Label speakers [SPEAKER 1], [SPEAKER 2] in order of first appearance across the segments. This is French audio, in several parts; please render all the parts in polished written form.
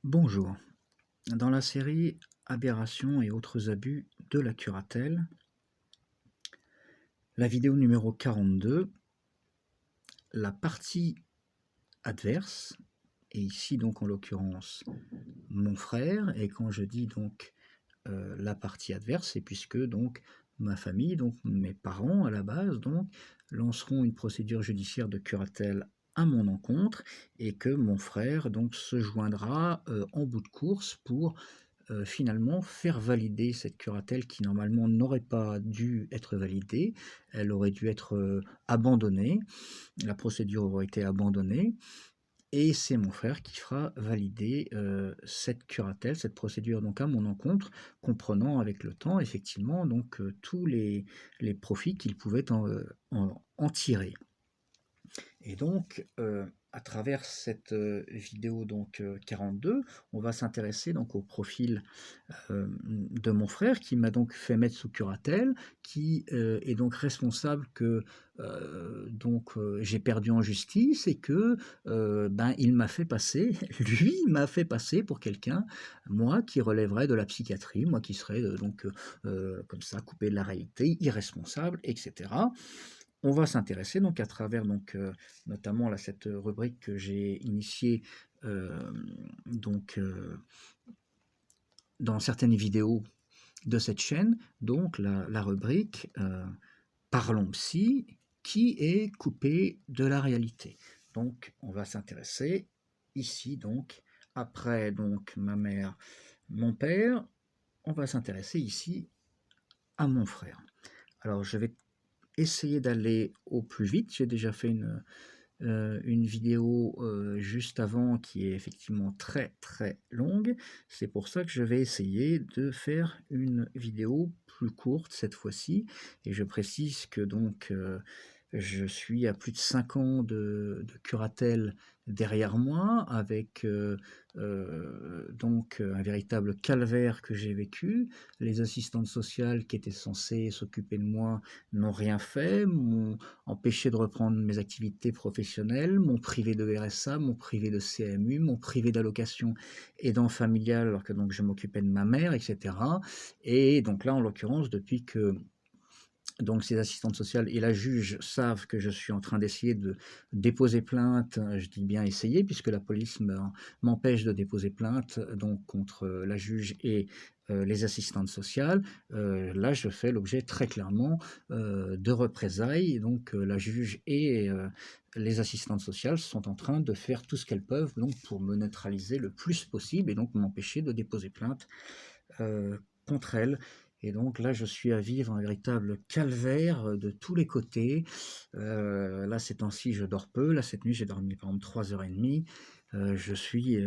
[SPEAKER 1] Bonjour. Dans la série Aberrations et autres abus de la curatelle, la vidéo numéro 42, la partie adverse, et ici donc en l'occurrence mon frère, et quand je dis donc la partie adverse, c'est puisque donc ma famille, donc mes parents à la base, donc lanceront une procédure judiciaire de curatelle à mon encontre et que mon frère donc se joindra en bout de course pour finalement faire valider cette curatelle qui normalement n'aurait pas dû être validée. Elle aurait dû être, abandonnée. La procédure aurait été abandonnée et c'est mon frère qui fera valider, cette curatelle, cette procédure donc à mon encontre, comprenant avec le temps effectivement donc, tous les profits qu'il pouvait en tirer. Et donc, à travers cette, vidéo donc, 42, on va s'intéresser donc au profil, de mon frère qui m'a donc fait mettre sous curatelle, qui, est donc responsable que, j'ai perdu en justice et que, ben, il m'a fait passer lui m'a fait passer pour quelqu'un, moi, qui relèverait de la psychiatrie, moi qui serais, comme ça coupé de la réalité, irresponsable et cetera. On va s'intéresser donc à travers donc, notamment là cette rubrique que j'ai initiée, donc, dans certaines vidéos de cette chaîne, donc la rubrique, Parlons psy, qui est coupée de la réalité. Donc on va s'intéresser ici donc, après donc ma mère, mon père, on va s'intéresser ici à mon frère. Alors je vais essayer d'aller au plus vite. J'ai déjà fait une vidéo, juste avant qui est effectivement très, très longue. C'est pour ça que je vais essayer de faire une vidéo plus courte cette fois-ci et je précise que donc, je suis à plus de 5 ans de curatelle derrière moi avec, un véritable calvaire que j'ai vécu. Les assistantes sociales qui étaient censées s'occuper de moi n'ont rien fait, m'ont empêché de reprendre mes activités professionnelles, m'ont privé de RSA, m'ont privé de CMU, m'ont privé d'allocation aidant familial alors que donc je m'occupais de ma mère et cetera. Et donc là, en l'occurrence, depuis que donc ces assistantes sociales et la juge savent que je suis en train d'essayer de déposer plainte, je dis bien essayer puisque la police m'empêche de déposer plainte donc contre la juge et les assistantes sociales. Là, je fais l'objet très clairement de représailles. Et donc la juge et les assistantes sociales sont en train de faire tout ce qu'elles peuvent donc pour me neutraliser le plus possible et donc m'empêcher de déposer plainte contre elles. Et donc là, je suis à vivre un véritable calvaire de tous les côtés. Là, ces temps-ci, je dors peu. Là, cette nuit, j'ai dormi par exemple 3 h 30. Je suis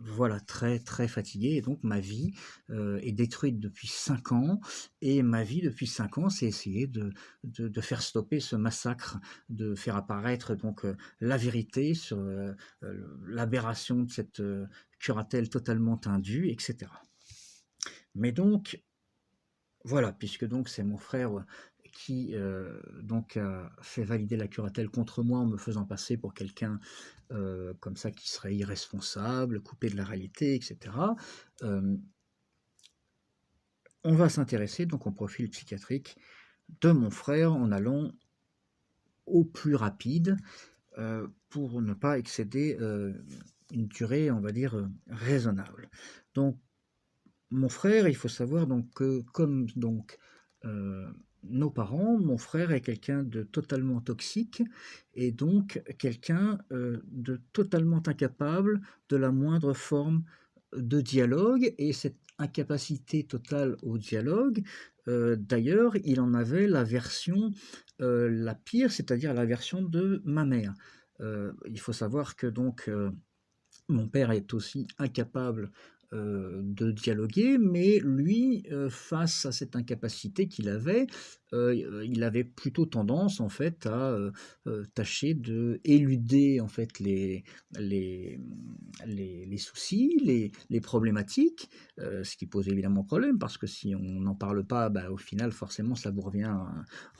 [SPEAKER 1] voilà, très très fatigué et donc ma vie est détruite depuis 5 ans et ma vie depuis 5 ans, c'est essayer de faire stopper ce massacre, de faire apparaître donc la vérité sur l'aberration de cette curatelle totalement indue, etc. Mais donc, voilà, puisque donc c'est mon frère qui donc a fait valider la curatelle contre moi en me faisant passer pour quelqu'un comme ça qui serait irresponsable, coupé de la réalité, etc. Euh, on va s'intéresser donc au profil psychiatrique de mon frère en allant au plus rapide pour ne pas excéder une durée, on va dire, raisonnable. Donc, mon frère, il faut savoir donc que comme donc, heu, nos parents, mon frère est quelqu'un de totalement toxique et donc quelqu'un, de totalement incapable de la moindre forme de dialogue et cette incapacité totale au dialogue, d'ailleurs, il en avait la version, la pire, c'est-à-dire la version de ma mère. Il faut savoir que donc, mon père est aussi incapable, de dialoguer, mais lui, face à cette incapacité qu'il avait, il avait plutôt tendance en fait à, tâcher d'éluder en fait les, les soucis, les problématiques, ce qui pose évidemment problème parce que si on n'en parle pas, bah, au final forcément ça vous revient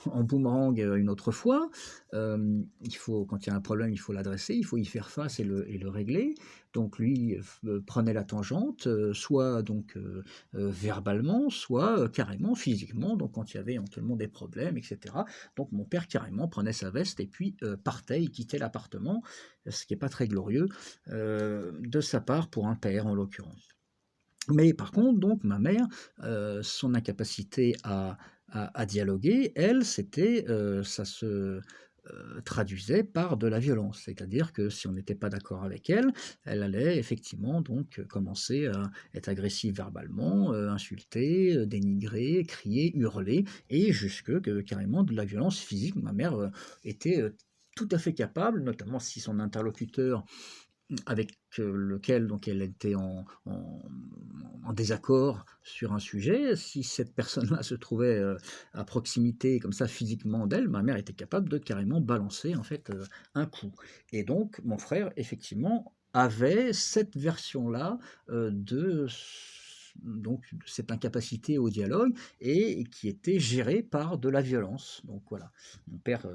[SPEAKER 1] en boomerang, une autre fois. Il faut quand il y a un problème, il faut l'adresser, il faut y faire face et le régler. Donc lui, prenait la tangente, soit donc, verbalement, soit, carrément physiquement, donc quand il y avait éventuellement des problèmes et cetera. Donc mon père carrément prenait sa veste et puis, partait, il quittait l'appartement, ce qui est pas très glorieux, de sa part pour un père en l'occurrence. Mais par contre, donc ma mère, son incapacité à dialoguer, elle, c'était, ça se, traduisait par de la violence. C'est-à-dire que si on n'était pas d'accord avec elle, elle allait effectivement donc, commencer à être agressive verbalement, insulter, dénigrer, crier, hurler et jusque que carrément de la violence physique. Ma mère, était, tout à fait capable, notamment si son interlocuteur avec lequel donc elle était en désaccord sur un sujet. Si cette personne-là se trouvait, à proximité comme ça physiquement d'elle, ma mère était capable de carrément balancer en fait, un coup et donc mon frère effectivement avait cette version-là, de s donc de cette incapacité au dialogue et qui était gérée par de la violence. Donc voilà, mon père,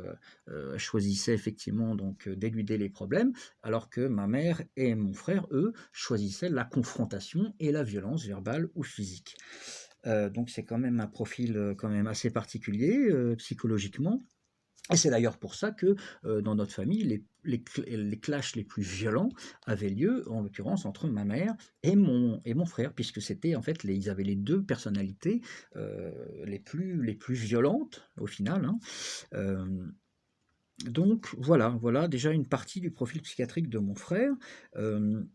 [SPEAKER 1] choisissait effectivement donc, d'éluder les problèmes alors que ma mère et mon frère, eux, choisissaient la confrontation et la violence verbale ou physique. Donc c'est quand même un profil, quand même assez particulier, psychologiquement et c'est d'ailleurs pour ça que, dans notre famille, les clashs les plus violents avaient lieu, en l'occurrence, entre ma mère et mon frère, puisque c'était en fait les ils avaient les 2 personnalités, les plus violentes au final, hein. Hem donc voilà, voilà déjà une partie du profil psychiatrique de mon frère. Hem,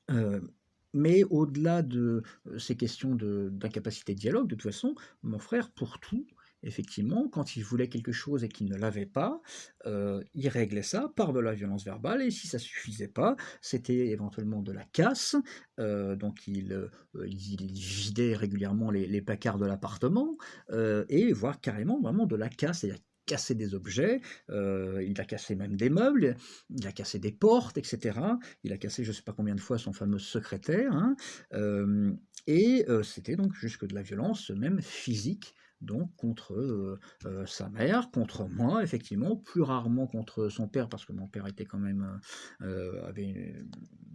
[SPEAKER 1] heu, mais au-delà de, ces questions d'incapacité de dialogue, de toute façon, mon frère, pour tout, effectivement, quand il voulait quelque chose et qu'il ne l'avait pas, il réglait ça par de la violence verbale et si ça suffisait pas, c'était éventuellement de la casse. Donc il vidait régulièrement les placards de l'appartement, et voire carrément vraiment de la casse, c'est-à-dire casser des objets, il a cassé même des meubles, il a cassé des portes et cetera. Il a cassé je ne sais pas combien de fois son fameux secrétaire, hein, hem et c'était donc jusque de la violence même physique, donc contre, sa mère, contre moi effectivement, plus rarement contre son père parce que mon père était quand même, avait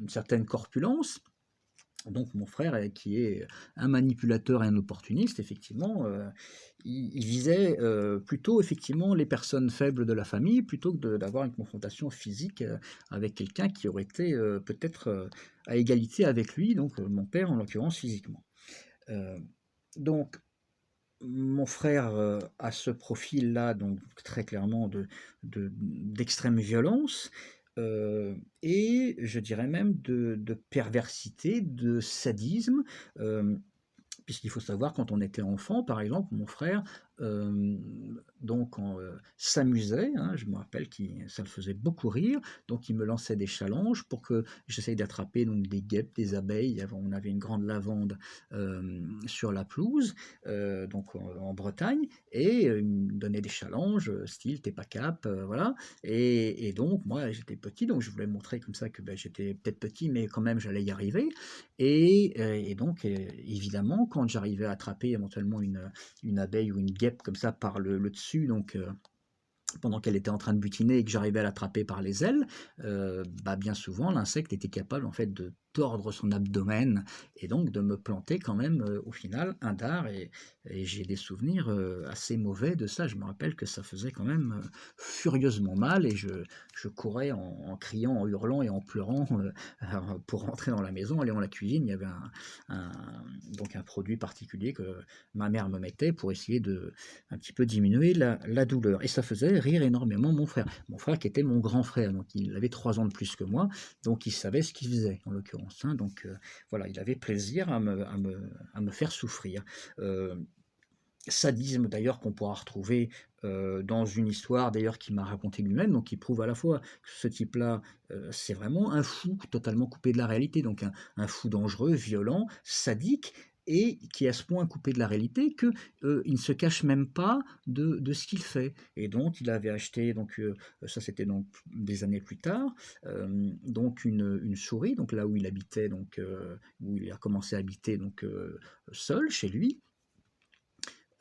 [SPEAKER 1] une certaine corpulence. Donc mon frère, qui est un manipulateur et un opportuniste, effectivement, il visait, plutôt effectivement les personnes faibles de la famille, plutôt que d'avoir une confrontation physique, avec quelqu'un qui aurait été, peut-être, à égalité avec lui, donc mon père en l'occurrence physiquement. Heu, donc mon frère, a ce profil-là, donc très clairement d'extrême violence, et je dirais même de perversité, de sadisme, hem puisqu'il faut savoir quand on était enfant, par exemple, mon frère, donc s'amusait, hein, je me rappelle qu'il ça le faisait beaucoup rire, donc il me lançait des challenges pour que j'essaye d'attraper donc des guêpes, des abeilles. On avait une grande lavande, sur la pelouse, donc en Bretagne et il me donnait des challenges, style: «Tu es pas cap», voilà et donc moi j'étais petit, donc je voulais montrer comme ça que, j'étais peut-être petit, mais quand même j'allais y arriver et donc évidemment, quand j'arrivais à attraper éventuellement une abeille ou une guêpe comme ça par le dessus, donc pendant qu'elle était en train de butiner et que j'arrivais à l'attraper par les ailes, bien souvent l'insecte était capable en fait de tordre son abdomen et donc de me planter quand même, au final un dard et j'ai des souvenirs, assez mauvais de ça. Je me rappelle que ça faisait quand même, furieusement mal et je courais en criant, en hurlant et en pleurant, pour rentrer dans la maison, aller dans la cuisine. Il y avait un donc un produit particulier que ma mère me mettait pour essayer de un petit peu diminuer la douleur et ça faisait rire énormément mon frère. Mon frère qui était mon grand frère, donc il avait 3 ans de plus que moi, donc il savait ce qu'il faisait en l'occurrence, hein, donc voilà, il avait plaisir à me faire souffrir. Heu, Sadisme d'ailleurs qu'on pourra retrouver, dans une histoire d'ailleurs qu'il m'a racontée lui-même, donc qui prouve à la fois que ce type-là, c'est vraiment un fou totalement coupé de la réalité, donc un fou dangereux, violent, sadique et qui est à ce point coupé de la réalité que, il ne se cache même pas de ce qu'il fait et donc il avait acheté donc, ça c'était donc des années plus tard, donc une souris, donc là où il habitait donc, où il a commencé à habiter donc, seul chez lui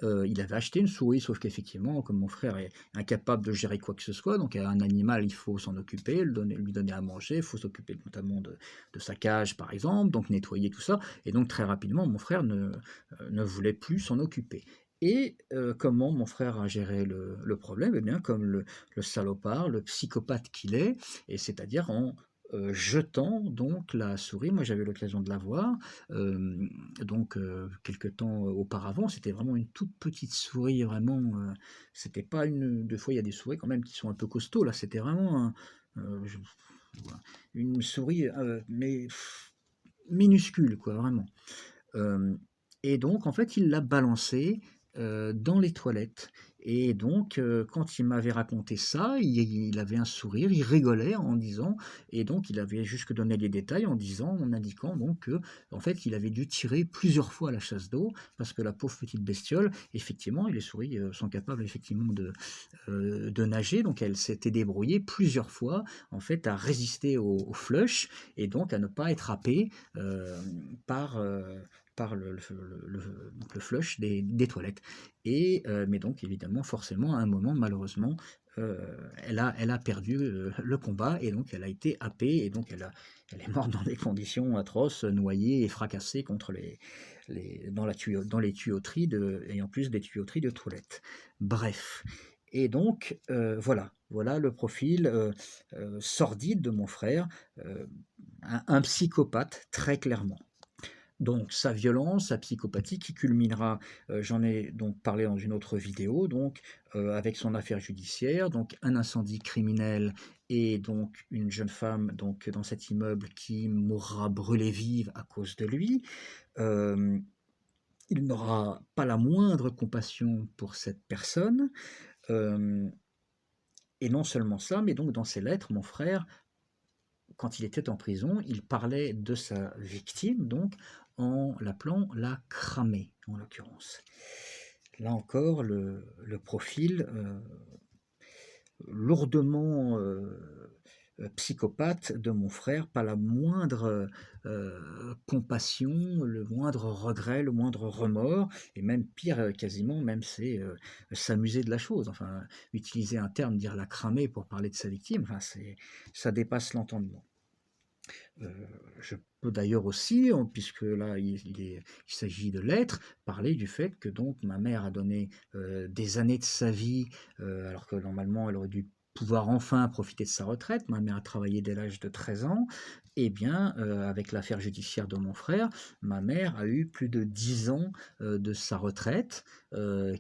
[SPEAKER 1] il avait acheté une souris, sauf qu'effectivement, comme mon frère est incapable de gérer quoi que ce soit, donc un animal, il faut s'en occuper, lui donner à manger, il faut s'occuper notamment de sa cage, par exemple, donc nettoyer tout ça. Et donc très rapidement, mon frère ne voulait plus s'en occuper. Et comment mon frère a géré le problème? Eh bien, comme le salopard, le psychopathe qu'il est, et c'est-à-dire en jetant donc la souris. Moi, j'avais l'occasion de la voir, donc quelque temps auparavant. C'était vraiment une toute petite souris, vraiment, c'était pas une des fois, il y a des souris quand même qui sont un peu costauds. Là, c'était vraiment je voilà, une souris, mais minuscule, quoi, vraiment. Hem et donc en fait, il l'a balancé, dans les toilettes. Et donc quand il m'avait raconté ça, il avait un sourire, il rigolait en disant, et donc il avait jusque donné les détails en indiquant donc que en fait, il avait dû tirer plusieurs fois à la chasse d'eau parce que la pauvre petite bestiole, effectivement, et les souris, sont capables effectivement de nager, donc elle s'était débrouillée plusieurs fois, en fait, à résister au flush, et donc à ne pas être happée, par, par donc le flush des toilettes. Et mais donc évidemment, forcément, à un moment, malheureusement, heu, elle a perdu, le combat, et donc elle a été happée, et donc elle est morte dans des conditions atroces, noyée et fracassée contre dans les tuyauteries et en plus des tuyauteries de toilettes. Bref. Et donc voilà le profil, sordide de mon frère, heu, un psychopathe très clairement. Donc sa violence, sa psychopathie qui culminera, j'en ai donc parlé dans une autre vidéo, donc avec son affaire judiciaire, donc un incendie criminel, et donc une jeune femme donc dans cet immeuble qui mourra brûlée vive à cause de lui. Hem, il n'aura pas la moindre compassion pour cette personne, hem et non seulement ça, mais donc dans ses lettres, mon frère, quand il était en prison, il parlait de sa victime, donc, en l'appelant la cramée, en l'occurrence. Là encore, le profil, lourdement, psychopathe de mon frère, pas la moindre, compassion, le moindre regret, le moindre remords, et même pire, quasiment même, c'est, s'amuser de la chose. Enfin, utiliser un terme, dire la cramée pour parler de sa victime, enfin ça dépasse l'entendement. Heu, je peux d'ailleurs aussi, puisque là il s'agit de lettres, parler du fait que donc ma mère a donné, des années de sa vie, alors que normalement elle aurait dû pouvoir enfin profiter de sa retraite. Ma mère a travaillé dès l'âge de 13 ans. Et bien, avec l'affaire judiciaire de mon frère, ma mère a eu plus de 10 ans, de sa retraite,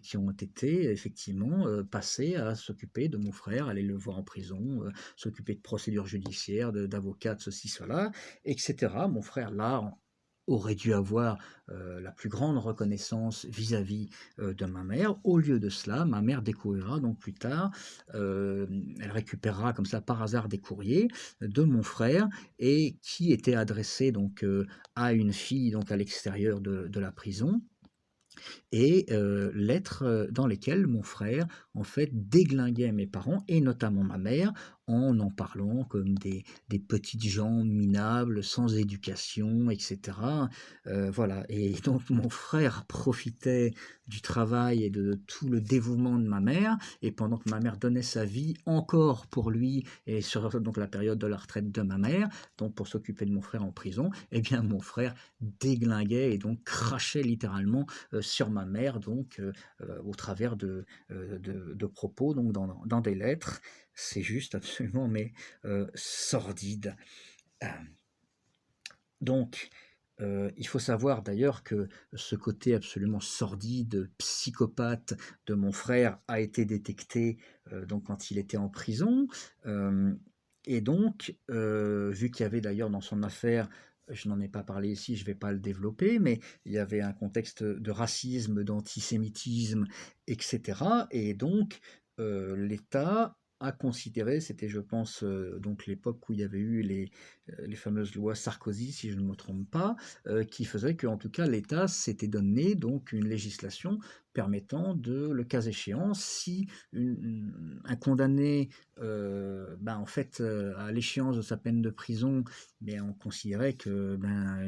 [SPEAKER 1] qui ont été effectivement, passés à s'occuper de mon frère, aller le voir en prison, s'occuper de procédures judiciaires, d'avocats, de ceci, cela, et cetera. Mon frère, là, aurait dû avoir, la plus grande reconnaissance vis-à-vis, de ma mère. Au lieu de cela, ma mère découvrira donc plus tard, elle récupérera comme ça par hasard des courriers de mon frère, et qui étaient adressés donc, à une fille donc à l'extérieur de la prison, et lettres, dans lesquelles mon frère, en fait, déglinguait mes parents et notamment ma mère, en parlant comme des petites gens minables, sans éducation, et cetera. Voilà, et donc mon frère profitait du travail et de tout le dévouement de ma mère, et pendant que ma mère donnait sa vie encore pour lui, et sur donc la période de la retraite de ma mère, donc pour s'occuper de mon frère en prison, eh bien mon frère déglinguait et donc crachait littéralement, sur ma mère, donc au travers de propos donc dans des lettres. C'est juste absolument mais sordide. Hem, donc il faut savoir d'ailleurs que ce côté absolument sordide, psychopathe de mon frère a été détecté, donc quand il était en prison, hem et donc vu qu'il y avait d'ailleurs dans son affaire, je n'en ai pas parlé ici, je ne vais pas le développer, mais il y avait un contexte de racisme, d'antisémitisme, et cetera, et donc l'État a considéré, c'était je pense, donc l'époque où il y avait eu les fameuses lois Sarkozy, si je ne me trompe pas, qui faisait qu'en tout cas l'État s'était donné donc une législation permettant de, le cas échéant, si un condamné, en fait, à l'échéance de sa peine de prison, mais on considérait que,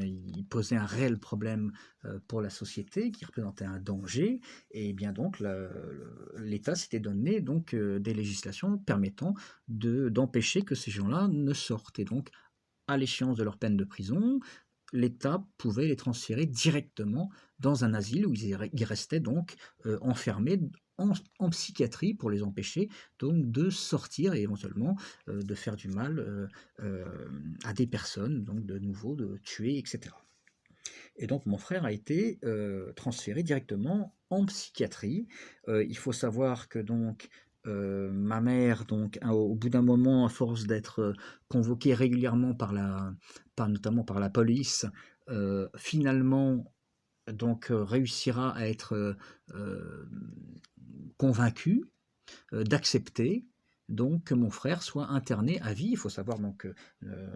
[SPEAKER 1] il posait un réel problème, pour la société, qui représentait un danger, et bien donc l'État s'était donné donc, des législations permettant d'empêcher que ces gens-là ne sortent, et donc à l'échéance de leur peine de prison, l'État pouvait les transférer directement dans un asile où ils restaient donc enfermés en psychiatrie, pour les empêcher donc de sortir et éventuellement de faire du mal à des personnes, donc de nouveau de tuer, etc. Et donc mon frère a été transféré directement en psychiatrie. Il faut savoir que donc ma mère, donc, au bout d'un moment, à force d'être convoquée régulièrement notamment par la police, finalement, donc, réussira à être convaincue d'accepter donc que mon frère soit interné à vie. Il faut savoir donc que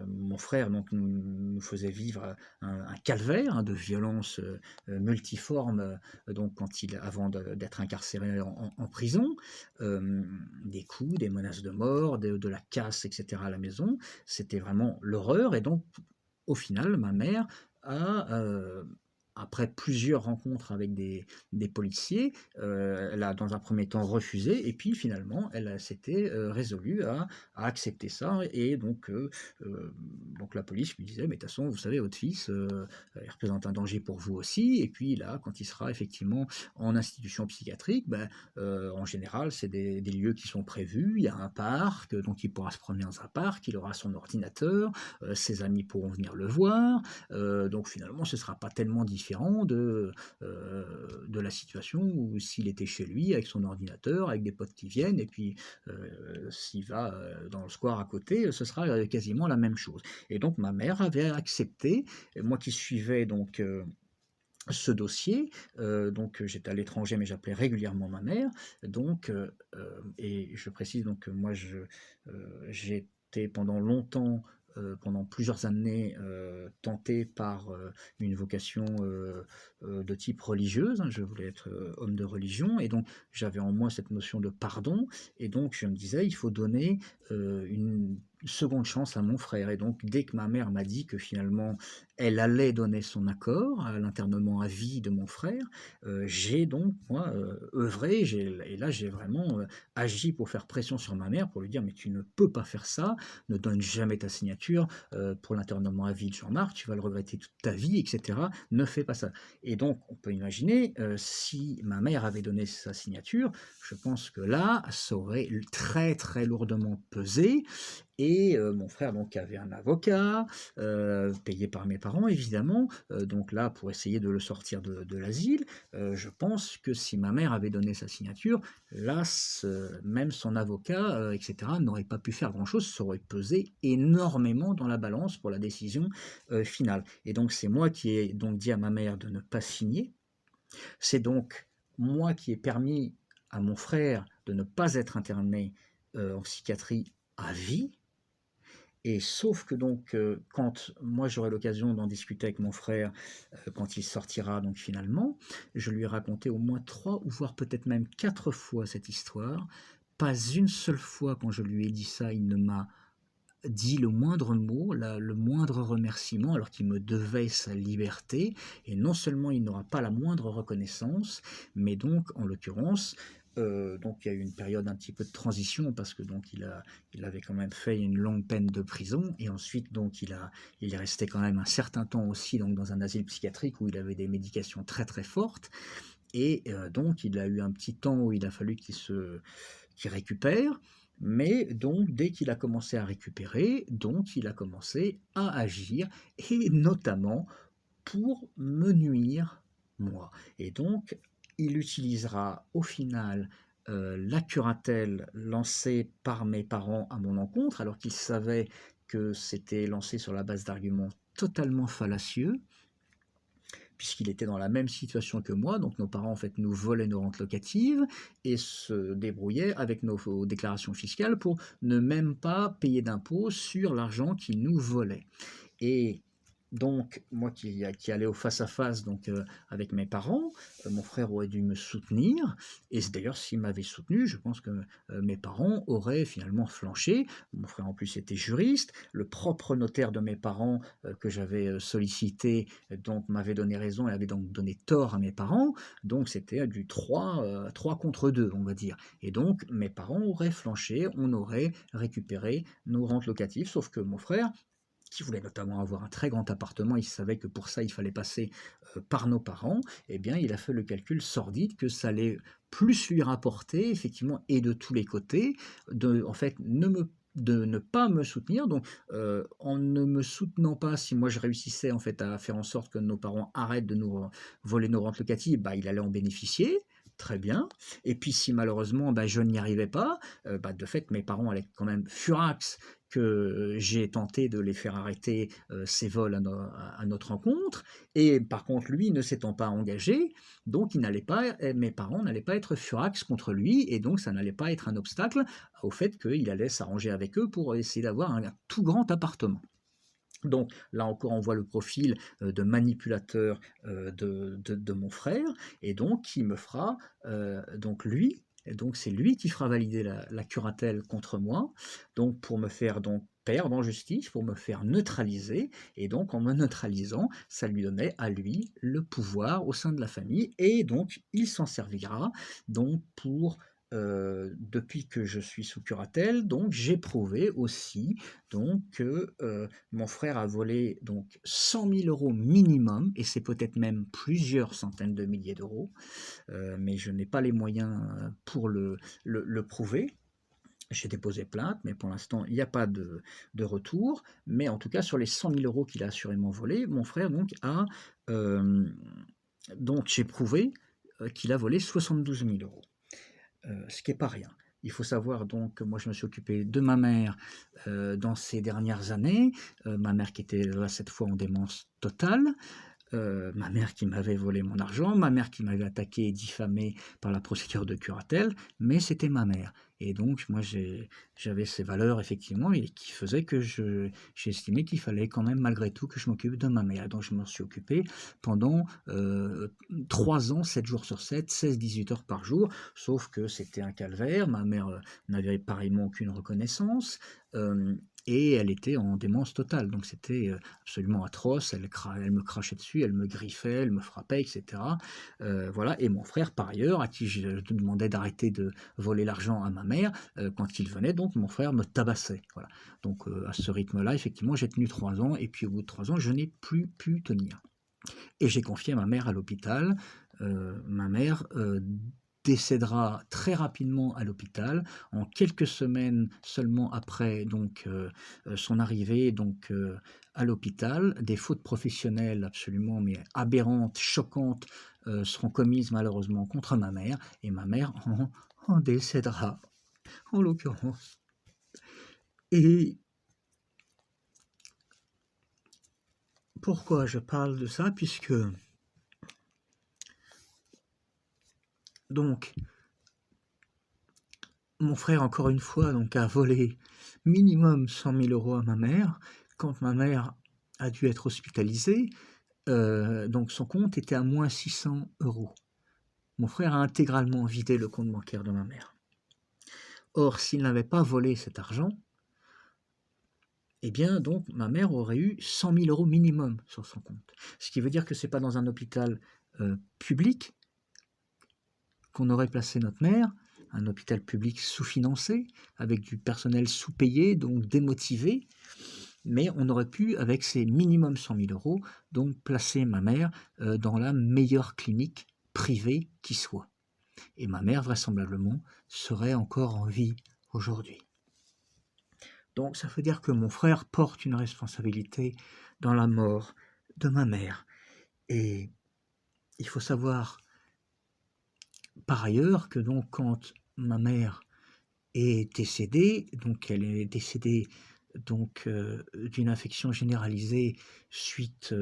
[SPEAKER 1] mon frère donc, nous faisait vivre un calvaire, de violences multiformes, donc avant d'être incarcéré en prison, des coups, des menaces de mort, de la casse, etc. à la maison. C'était vraiment l'horreur, et donc au final, ma mère a, après plusieurs rencontres avec des policiers, elle a dans un premier temps refusé, et puis finalement elle s'était résolue à accepter ça, et donc la police lui disait: «Mais de toute façon, vous savez, votre fils, il représente un danger pour vous aussi, et puis là, quand il sera effectivement en institution psychiatrique, en général, c'est des lieux qui sont prévus, il y a un parc, donc il pourra se promener dans un parc, il aura son ordinateur, ses amis pourront venir le voir, donc finalement ce ne sera pas tellement différent de la situation où s'il était chez lui avec son ordinateur, avec des potes qui viennent, et puis s'il va dans le square à côté, ce sera quasiment la même chose.» Et donc ma mère avait accepté, et moi qui suivais donc ce dossier, donc j'étais à l'étranger, mais j'appelais régulièrement ma mère, donc et je précise donc que moi j'ai été pendant longtemps, pendant plusieurs années, tenté par une vocation de type religieuse, hein. Je voulais être homme de religion, et donc j'avais en moi cette notion de pardon, et donc je me disais: il faut donner une seconde chance à mon frère. Et donc dès que ma mère m'a dit que finalement elle allait donner son accord à l'internement à vie de mon frère, j'ai donc moi œuvré, et là j'ai vraiment agi pour faire pression sur ma mère, pour lui dire: «Mais tu ne peux pas faire ça, ne donne jamais ta signature pour l'internement à vie de Jean-Marc, tu vas le regretter toute ta vie, etc. Ne fais pas ça.» Et donc on peut imaginer, si ma mère avait donné sa signature, je pense que là, ça aurait très très lourdement pesé, et mon frère donc avait un avocat, payé par mes parents évidemment, donc là pour essayer de le sortir de l'asile. Je pense que si ma mère avait donné sa signature, là même son avocat, etc., n'aurait pas pu faire grand-chose, ça aurait pesé énormément dans la balance pour la décision finale. Et donc c'est moi qui ai donc dit à ma mère de ne pas signer. C'est donc moi qui ai permis à mon frère de ne pas être interné en psychiatrie à vie. Et sauf que donc, quand moi j'aurai l'occasion d'en discuter avec mon frère, quand il sortira donc finalement, je lui ai raconté au moins 3 ou voire peut-être même 4 fois cette histoire. Pas une seule fois quand je lui ai dit ça, il ne m'a dit le moindre mot, le moindre remerciement, alors qu'il me devait sa liberté. Et non seulement il n'aura pas la moindre reconnaissance, mais donc en l'occurrence, donc il y a eu une période un petit peu de transition, parce que donc il avait quand même fait une longue peine de prison, et ensuite donc il est resté quand même un certain temps aussi donc dans un asile psychiatrique où il avait des médications très très fortes, et donc il a eu un petit temps où il a fallu qu'il récupère. Mais donc, dès qu'il a commencé à récupérer, donc il a commencé à agir, et notamment pour me nuire, moi. Et donc, il utilisera au final la curatelle lancée par mes parents à mon encontre, alors qu'il savait que c'était lancé sur la base d'arguments totalement fallacieux, puisqu'il était dans la même situation que moi. Donc nos parents en fait nous volaient nos rentes locatives et se débrouillaient avec nos déclarations fiscales pour ne même pas payer d'impôts sur l'argent qu'ils nous volaient. Et Donc, moi qui allais au face-à-face donc, avec mes parents, mon frère aurait dû me soutenir et c'est d'ailleurs s'il m'avait soutenu, je pense que, mes parents auraient finalement flanché. Mon frère en plus était juriste, le propre notaire de mes parents, que j'avais, sollicité, donc m'avait donné raison et avait donc donné tort à mes parents. Donc c'était, du 3 contre 2, on va dire et donc mes parents auraient flanché, on aurait récupéré nos rentes locatives. Sauf que mon frère qui voulait notamment avoir un très grand appartement, il savait que pour ça il fallait passer par nos parents, eh bien il a fait le calcul sordide que ça allait plus lui rapporter effectivement et de tous les côtés, de en fait de ne pas me soutenir. Donc en ne me soutenant pas, si moi je réussissais en fait à faire en sorte que nos parents arrêtent de nous voler nos rentes locatives, bah, il allait en bénéficier. Très bien. Et puis si malheureusement bah, je n'y arrivais pas, bah, de fait mes parents allaient quand même furax que j'ai tenté de les faire arrêter ces vols à notre rencontre. Et par contre, lui ne s'étant pas engagé, donc il n'allait pas, mes parents n'allaient pas être furax contre lui, et donc ça n'allait pas être un obstacle au fait qu'il allait s'arranger avec eux pour essayer d'avoir un tout grand appartement. Donc là encore, on voit le profil de manipulateur de mon frère, et donc qui me fera, donc lui, et donc c'est lui qui fera valider la curatelle contre moi, donc pour me faire donc perdre en justice, pour me faire neutraliser, et donc en me neutralisant, ça lui donnait à lui le pouvoir au sein de la famille, et donc il s'en servira donc pour depuis que je suis sous curatelle, donc j'ai prouvé aussi donc que mon frère a volé donc 100 000 € minimum, et c'est peut-être même plusieurs centaines de milliers d'euros, mais je n'ai pas les moyens pour le prouver. J'ai déposé plainte, mais pour l'instant, il n'y a pas de retour. Mais en tout cas, sur les 100 000 € qu'il a assurément volé, mon frère donc a donc j'ai prouvé qu'il a volé 72 000 €, ce qui n'est pas rien. Il faut savoir donc que moi je me suis occupé de ma mère dans ces dernières années, ma mère qui était là cette fois en démence totale, ma mère qui m'avait volé mon argent, ma mère qui m'avait attaqué et diffamé par la procédure de curatelle, mais c'était ma mère. Et donc moi j'avais ces valeurs effectivement et qui faisaient que j'ai estimé qu'il fallait quand même malgré tout que je m'occupe de ma mère. Donc je m'en suis occupé pendant 3 ans, 7 jours sur 7, 16-18 heures par jour, sauf que c'était un calvaire, ma mère n'avait pareillement aucune reconnaissance, et elle était en démence totale, donc c'était absolument atroce, elle me crachait dessus, elle me griffait, elle me frappait, etc. Voilà, et mon frère, par ailleurs, à qui je demandais d'arrêter de voler l'argent à ma mère, quand il venait, donc mon frère me tabassait. Voilà. Donc à ce rythme-là, effectivement, j'ai tenu 3 ans, et puis au bout de 3 ans, je n'ai plus pu tenir. Et j'ai confié ma mère à l'hôpital. Ma mère décédera très rapidement à l'hôpital, en quelques semaines seulement après donc son arrivée donc à l'hôpital. Des fautes professionnelles absolument mais aberrantes, choquantes seront commises malheureusement contre ma mère, et ma mère en décédera en l'occurrence. Et pourquoi je parle de ça? Puisque donc mon frère, encore une fois, donc, a volé minimum 100 000 € à ma mère. Quand ma mère a dû être hospitalisée, donc son compte était à moins 600 €. Mon frère a intégralement vidé le compte bancaire de ma mère. Or, s'il n'avait pas volé cet argent, eh bien, donc, ma mère aurait eu 100 000 € minimum sur son compte. Ce qui veut dire que c'est pas dans un hôpital public qu'on aurait placé notre mère, un hôpital public sous-financé, avec du personnel sous-payé, donc démotivé, mais on aurait pu, avec ces minimum 100 000 €, donc placer ma mère dans la meilleure clinique privée qui soit. Et ma mère, vraisemblablement, serait encore en vie aujourd'hui. Donc ça veut dire que mon frère porte une responsabilité dans la mort de ma mère. Et il faut savoir par ailleurs que donc quand ma mère est décédée, donc elle est décédée donc d'une infection généralisée suite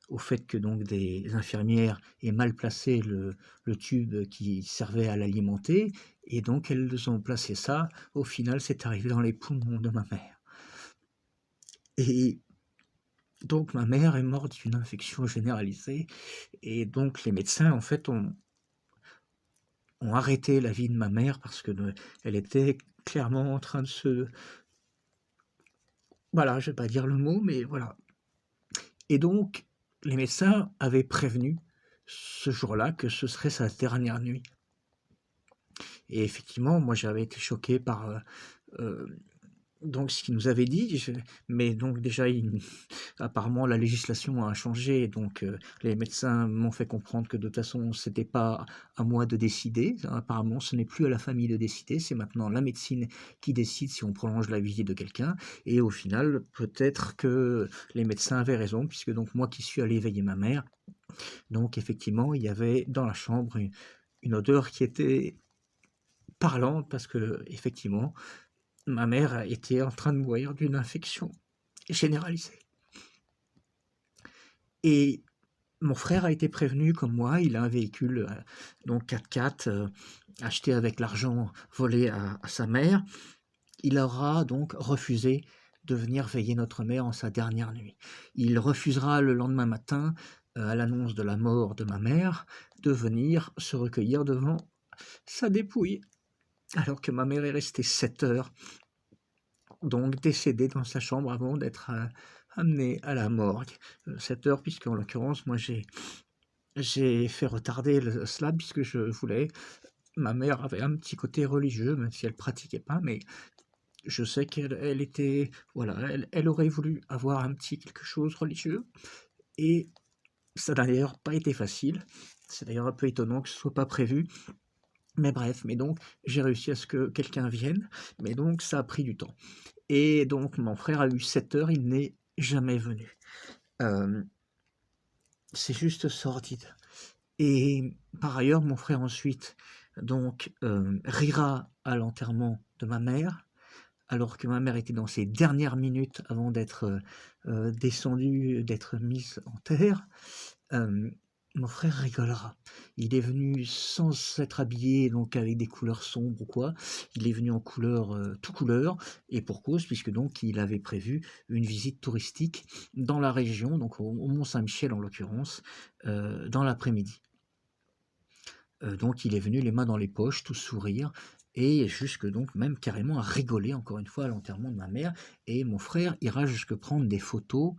[SPEAKER 1] au fait que donc des infirmières aient mal placé le tube qui servait à l'alimenter, et donc elles ont placé ça, au final c'est arrivé dans les poumons de ma mère. Et Donc ma mère est morte d'une infection généralisée et donc les médecins, en fait, ont arrêté la vie de ma mère parce que elle était clairement en train de se... Voilà, je vais pas dire le mot, mais voilà. Et donc, les médecins avaient prévenu ce jour-là que ce serait sa dernière nuit. Et effectivement, moi j'avais été choqué par donc ce qu'il nous avait dit, mais donc déjà, apparemment la législation a changé, donc les médecins m'ont fait comprendre que de toute façon, c'était pas à moi de décider. Apparemment, ce n'est plus à la famille de décider, c'est maintenant la médecine qui décide si on prolonge la vie de quelqu'un. Et au final, peut-être que les médecins avaient raison, puisque donc moi qui suis allé éveiller ma mère, donc effectivement, il y avait dans la chambre une odeur qui était parlante, parce que effectivement, ma mère était en train de mourir d'une infection généralisée. Et mon frère a été prévenu comme moi, il a un véhicule donc 4x4 acheté avec l'argent volé à sa mère. Il aura donc refusé de venir veiller notre mère en sa dernière nuit. Il refusera le lendemain matin, à l'annonce de la mort de ma mère, de venir se recueillir devant sa dépouille, alors que ma mère est restée 7 heures, donc décédée dans sa chambre avant d'être amenée à la morgue. 7 heures, puisqu'en l'occurrence, moi j'ai fait retarder cela puisque je voulais... Ma mère avait un petit côté religieux, même si elle pratiquait pas, mais je sais qu'elle était... Voilà, elle aurait voulu avoir un petit quelque chose religieux, et ça n'a d'ailleurs pas été facile. C'est d'ailleurs un peu étonnant que ce soit pas prévu. Mais bref, mais donc j'ai réussi à ce que quelqu'un vienne, mais donc ça a pris du temps. Et donc mon frère a eu 7 heures, il n'est jamais venu. Euh, c'est juste sordide. Et par ailleurs, mon frère ensuite donc rira à l'enterrement de ma mère, alors que ma mère était dans ses dernières minutes avant d'être descendue, d'être mise en terre. Mon frère rigolera. Il est venu sans s'être habillé, donc avec des couleurs sombres ou quoi. Il est venu en couleur, tout couleur, et pour cause, puisque donc il avait prévu une visite touristique dans la région, donc au Mont-Saint-Michel en l'occurrence, dans l'après-midi. Donc il est venu les mains dans les poches, tout sourire, et jusque donc même carrément à rigoler encore une fois à l'enterrement de ma mère. Et mon frère ira jusque prendre des photos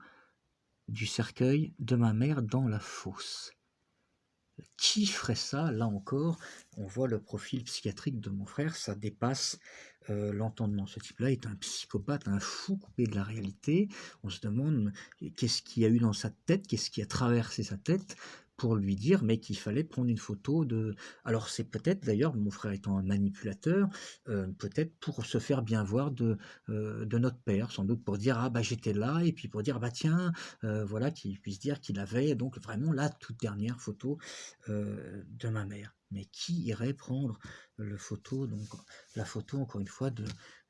[SPEAKER 1] du cercueil de ma mère dans la fosse. Qui ferait ça? Là encore, on voit le profil psychiatrique de mon frère, ça dépasse l'entendement. Ce type-là est un psychopathe, un fou coupé de la réalité. On se demande qu'est-ce qu'il y a eu dans sa tête, qu'est-ce qui a traversé sa tête pour lui dire mais qu'il fallait prendre une photo de... Alors c'est peut-être d'ailleurs, mon frère étant un manipulateur, peut-être pour se faire bien voir de notre père, sans doute pour dire ah bah j'étais là, et puis pour dire ah bah tiens, voilà, qu'il puisse dire qu'il avait donc vraiment la toute dernière photo de ma mère. Mais qui irait prendre donc, la photo, encore une fois,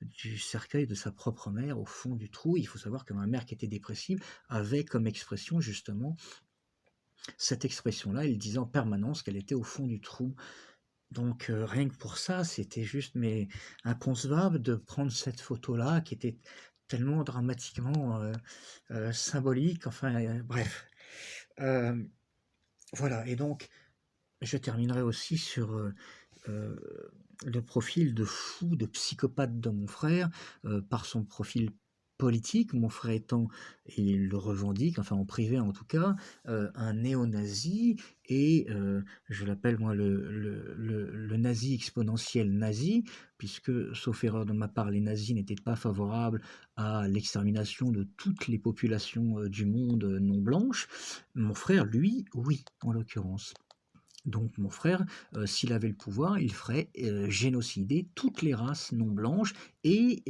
[SPEAKER 1] du cercueil de sa propre mère au fond du trou? Il faut savoir que ma mère, qui était dépressive, avait comme expression justement cette expression-là. Elle disait en permanence qu'elle était au fond du trou. Donc rien que pour ça, c'était juste mais inconcevable de prendre cette photo-là qui était tellement dramatiquement symbolique. Enfin, bref. Voilà, et donc je terminerai aussi sur le profil de fou, de psychopathe de mon frère, par son profil politique, mon frère étant, et il le revendique, enfin en privé en tout cas, un néo-nazi, et je l'appelle moi le nazi exponentiel nazi, puisque, sauf erreur de ma part, les nazis n'étaient pas favorables à l'extermination de toutes les populations du monde non blanches. Mon frère, lui, oui, en l'occurrence. Donc mon frère, s'il avait le pouvoir, il ferait génocider toutes les races non blanches, et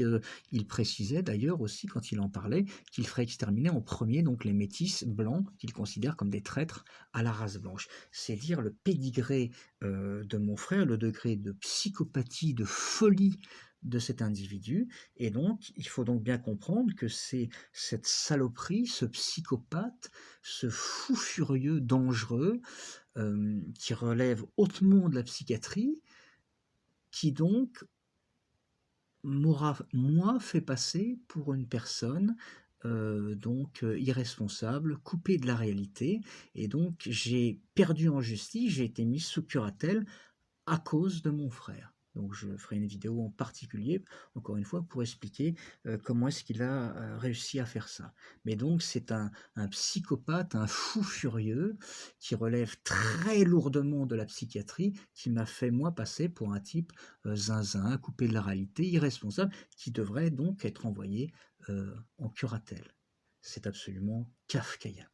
[SPEAKER 1] il précisait d'ailleurs aussi, quand il en parlait, qu'il ferait exterminer en premier donc les métis blancs, qu'il considère comme des traîtres à la race blanche. C'est dire le pédigré de mon frère, le degré de psychopathie, de folie de cet individu. Et donc il faut donc bien comprendre que c'est cette saloperie, ce psychopathe, ce fou furieux dangereux, qui relève hautement de la psychiatrie, qui donc m'aura, moi, fait passer pour une personne irresponsable, coupé de la réalité et donc j'ai perdu en justice, j'ai été mis sous curatelle à cause de mon frère. Donc je ferai une vidéo en particulier, encore une fois, pour expliquer, comment est-ce qu'il a, réussi à faire ça. Mais donc c'est un psychopathe, un fou furieux qui relève très lourdement de la psychiatrie, qui m'a fait moi passer pour un type, zinzin, coupé de la réalité, irresponsable, qui devrait donc être envoyé, en curatelle. C'est absolument kafkaïen.